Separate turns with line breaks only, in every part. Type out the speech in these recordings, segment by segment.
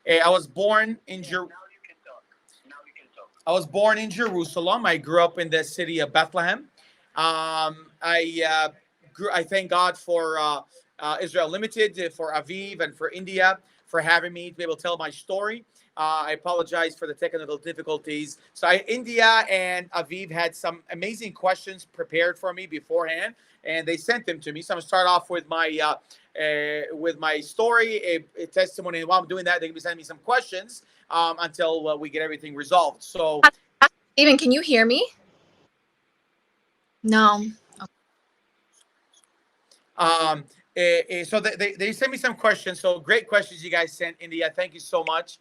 I was born in Jer- I was born in Jerusalem. I grew up in the city of Bethlehem. I thank God for Israel Limited, for Aviv, and for India for having me to be able to tell my story. I apologize for the technical difficulties. India and Aviv had some amazing questions prepared for me beforehand, and they sent them to me. So I'm gonna start off with my story, a testimony. And while I'm doing that, they're gonna be sending me some questions until we get everything resolved. So
Steven, can you hear me? No.
So they sent me some questions. So great questions you guys sent, India. Thank you so much,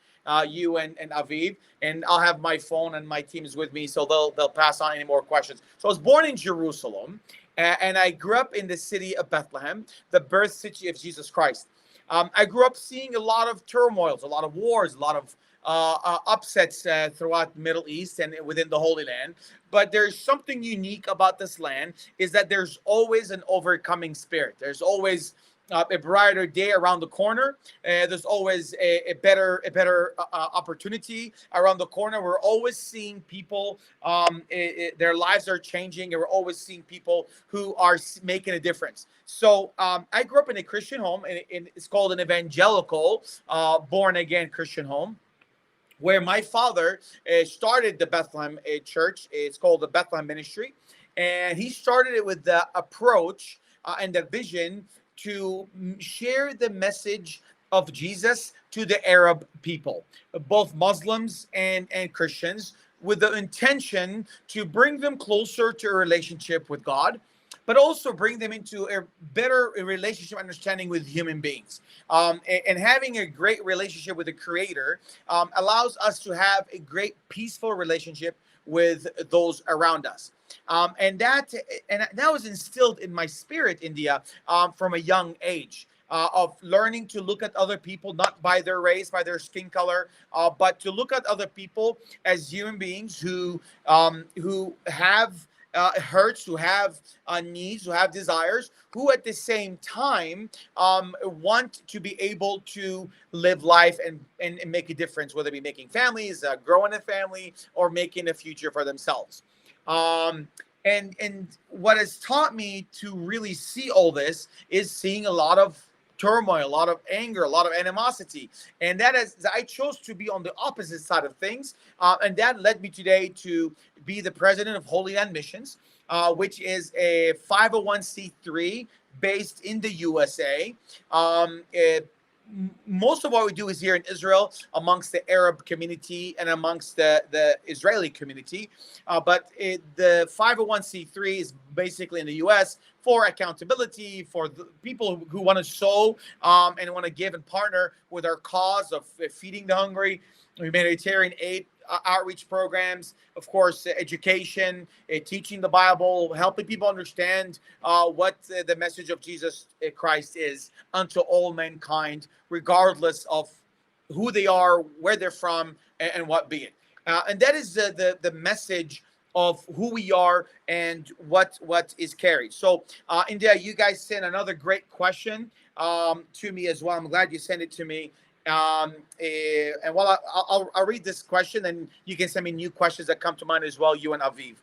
you and Aviv. And I'll have my phone and my team is with me, so they'll pass on any more questions. So I was born in Jerusalem, and I grew up in the city of Bethlehem, the birth city of Jesus Christ. I grew up seeing a lot of turmoils, a lot of wars, a lot of upsets throughout the Middle East and within the Holy Land. But there's something unique about this land is that there's always an overcoming spirit. There's always a brighter day around the corner. There's always a better opportunity around the corner. We're always seeing people. Their lives are changing, and we're always seeing people who are making a difference. So I grew up in a Christian home, and it's called an evangelical, born again Christian home, where my father started the Bethlehem church. It's called the Bethlehem Ministry. And he started it with the approach and the vision to share the message of Jesus to the Arab people, both Muslims and Christians, with the intention to bring them closer to a relationship with God, but also bring them into a better relationship understanding with human beings. And having a great relationship with the Creator allows us to have a great peaceful relationship with those around us. And that was instilled in my spirit, India, from a young age. Of learning to look at other people not by their race, by their skin color, but to look at other people as human beings who have hurts, who have needs, who have desires, who at the same time want to be able to live life and make a difference, whether it be making families, growing a family, or making a future for themselves. Um, and what has taught me to really see all this is seeing a lot of turmoil, a lot of anger, a lot of animosity, and that is I chose to be on the opposite side of things, and that led me today to be the president of Holy Land Missions, which is a 501c3 based in the USA. Most of what we do is here in Israel amongst the Arab community and amongst the Israeli community. The 501c3 is basically in the US for accountability, for the people who want to sow and want to give and partner with our cause of feeding the hungry, humanitarian aid, outreach programs, of course, education, teaching the Bible, helping people understand what the message of Jesus Christ is unto all mankind, regardless of who they are, where they're from, and what be it. And that is the message of who we are and what is carried. So, India, you guys sent another great question to me as well. I'm glad you sent it to me. And while I'll read this question, and you can send me new questions that come to mind as well, you and Aviv.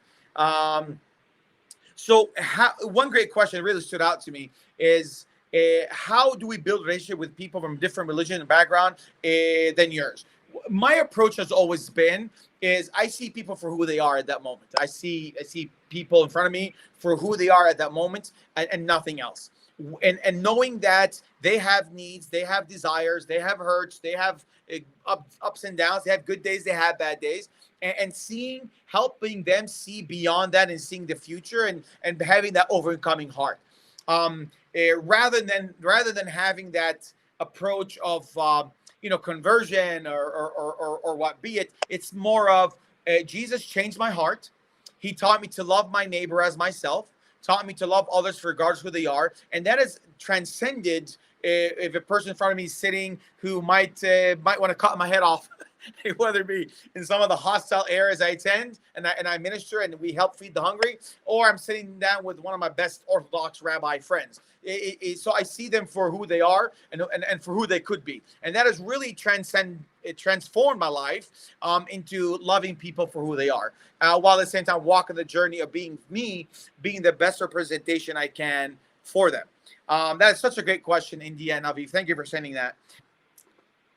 One great question that really stood out to me is how do we build a relationship with people from different religion and background than yours? My approach has always been is I see people for who they are at that moment. I see people in front of me for who they are at that moment, and nothing else. And knowing that they have needs, they have desires, they have hurts, they have ups and downs, they have good days, they have bad days, and helping them see beyond that and seeing the future, and having that overcoming heart, rather than having that approach of conversion or what be it. It's more of Jesus changed my heart. He taught me to love my neighbor as myself, taught me to love others regardless of who they are, and that has transcended. If a person in front of me is sitting who might want to cut my head off, whether it be in some of the hostile areas I attend and I minister and we help feed the hungry, or I'm sitting down with one of my best Orthodox rabbi friends. So I see them for who they are and for who they could be, and that has really it transformed my life into loving people for who they are, while at the same time walking the journey of being me, being the best representation I can for them. That is such a great question, India and Aviv. Thank you for sending that.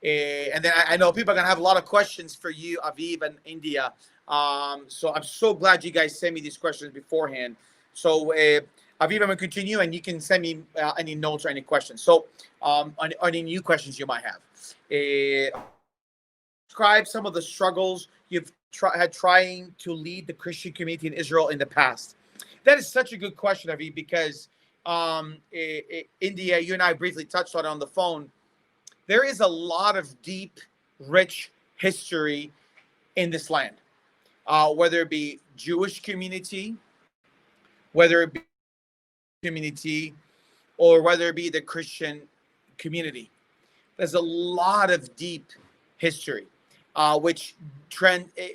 And then I know people are gonna have a lot of questions for you, Aviv and India. So I'm so glad you guys sent me these questions beforehand. So Aviv, I'm gonna continue, and you can send me any notes or any questions. So on any new questions you might have. Describe some of the struggles you've had trying to lead the Christian community in Israel in the past. That is such a good question, Aviv, because India, you and I briefly touched on it on the phone. There is a lot of deep, rich history in this land, whether it be Jewish community, whether it be community, or whether it be the Christian community. There's a lot of deep history, which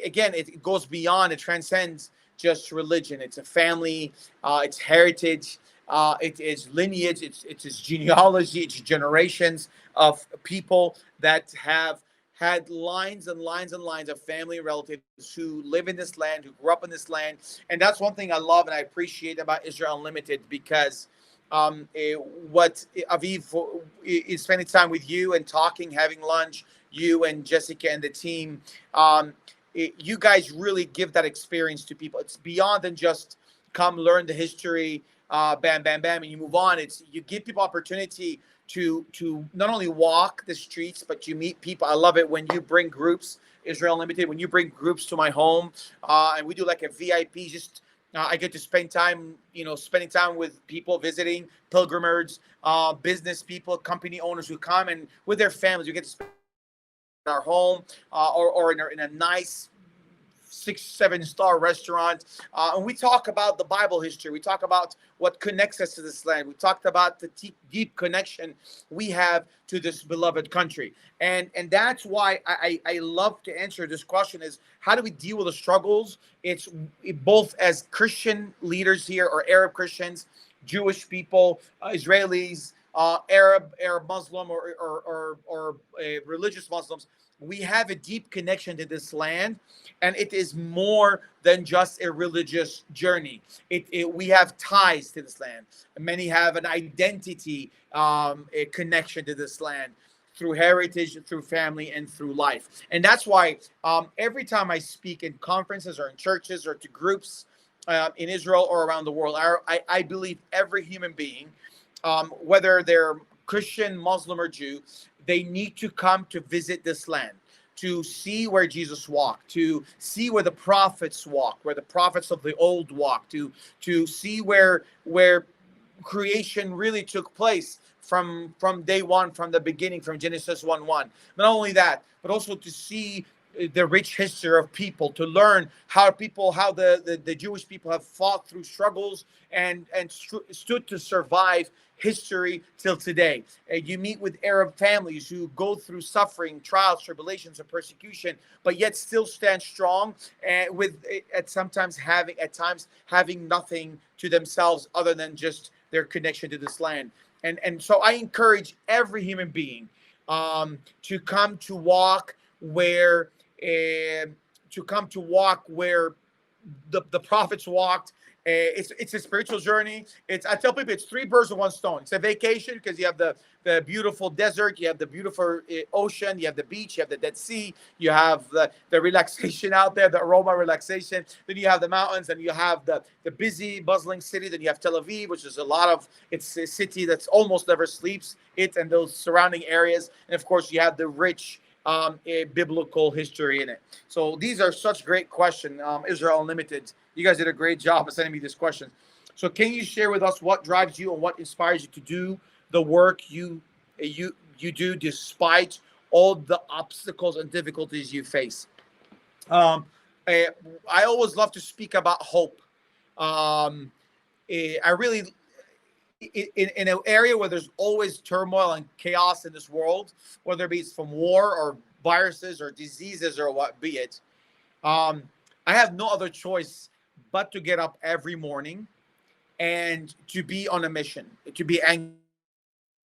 again, it goes beyond, it transcends just religion. It's a family, it's heritage, it is lineage, it's genealogy, it's generations of people that have had lines and lines and lines of family and relatives who live in this land, who grew up in this land. And that's one thing I love and I appreciate about Israel Unlimited, because what Aviv is spending time with you and talking, having lunch, you and Jessica and the team, you guys really give that experience to people. It's beyond than just come learn the history, bam, bam, bam, and you move on. It's you give people opportunity to not only walk the streets, but you meet people. I love it when you bring groups, Israel Unlimited, when you bring groups to my home, and we do like a VIP, just I get to spend time, spending time with people visiting, pilgrims, business people, company owners who come, and with their families. We get to spend in our home, or in a nice 6-7 star restaurant, and we talk about the Bible history. We talk about what connects us to this land. We talked about the deep connection we have to this beloved country, and that's why I love to answer this question: is how do we deal with the struggles? It's both as Christian leaders here, or Arab Christians, Jewish people, Israelis, Arab Muslim, or religious Muslims. We have a deep connection to this land, and it is more than just a religious journey. We have ties to this land. Many have an identity, a connection to this land through heritage, through family, and through life. And that's why every time I speak in conferences or in churches or to groups in Israel or around the world, I believe every human being, whether they're Christian, Muslim, or Jew, they need to come to visit this land, to see where Jesus walked, to see where the prophets walked, where the prophets of the old walked, to see where creation really took place from day one, from the beginning, from Genesis 1:1. Not only that, but also to see the rich history of people, to learn how the Jewish people have fought through struggles and stood to survive history till today. You meet with Arab families who go through suffering, trials, tribulations, and persecution, but yet still stand strong, and at times having nothing to themselves other than just their connection to this land. And so I encourage every human being to come to walk where the prophets walked. It's a spiritual journey. I tell people it's 3 birds with 1 stone. It's a vacation because you have the beautiful desert, you have the beautiful ocean, you have the beach, you have the Dead Sea, you have the relaxation out there, the aroma relaxation. Then you have the mountains, and you have the busy, bustling city. Then you have Tel Aviv, which is it's a city that's almost never sleeps. It and those surrounding areas, and of course you have the rich a biblical history in it. So these are such great questions. Israel Unlimited, you guys did a great job of sending me these questions. So can you share with us what drives you and what inspires you to do the work you do despite all the obstacles and difficulties you face? I always love to speak about hope. I really in an area where there's always turmoil and chaos in this world, whether it be from war or viruses or diseases or what be it, I have no other choice but to get up every morning and to be on a mission, to be angry,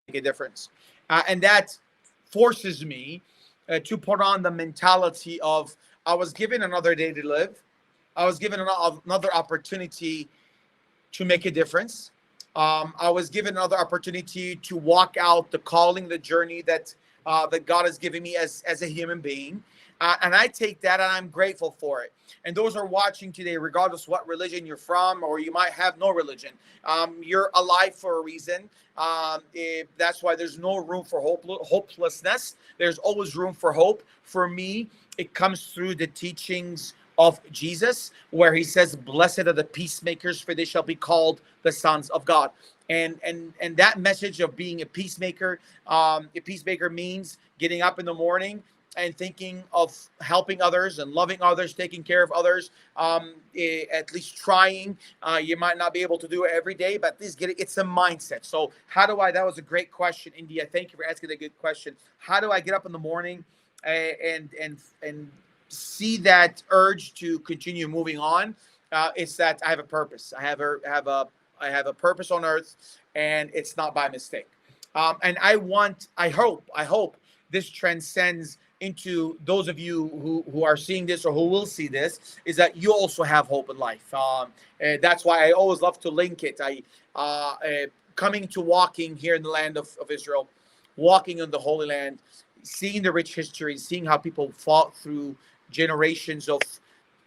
make a difference. And that forces me to put on the mentality of I was given another day to live. I was given another opportunity to make a difference. I was given another opportunity to walk out the calling, the journey that God has given me as a human being. And I take that and I'm grateful for it. And those are watching today, regardless what religion you're from, or you might have no religion, you're alive for a reason. That's why there's no room for hopelessness. There's always room for hope. For me, it comes through the teachings of Jesus, where he says, "Blessed are the peacemakers, for they shall be called the sons of God." And that message of being a peacemaker means getting up in the morning and thinking of helping others and loving others, taking care of others. At least trying. You might not be able to do it every day, but at least get it. It's a mindset. So how do I? That was a great question, India. Thank you for asking a good question. How do I get up in the morning and see that urge to continue moving on? It's that I have a purpose. I have a purpose on earth, and it's not by mistake. And I hope this transcends into those of you who are seeing this or who will see this, is that you also have hope in life. And that's why I always love to link it. Coming to walking here in the land of Israel, walking in the Holy Land, seeing the rich history, seeing how people fought through generations of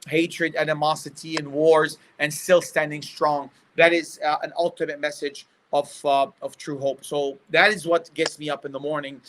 hatred, animosity, and wars, and still standing strong. That is an ultimate message of true hope. So that is what gets me up in the morning.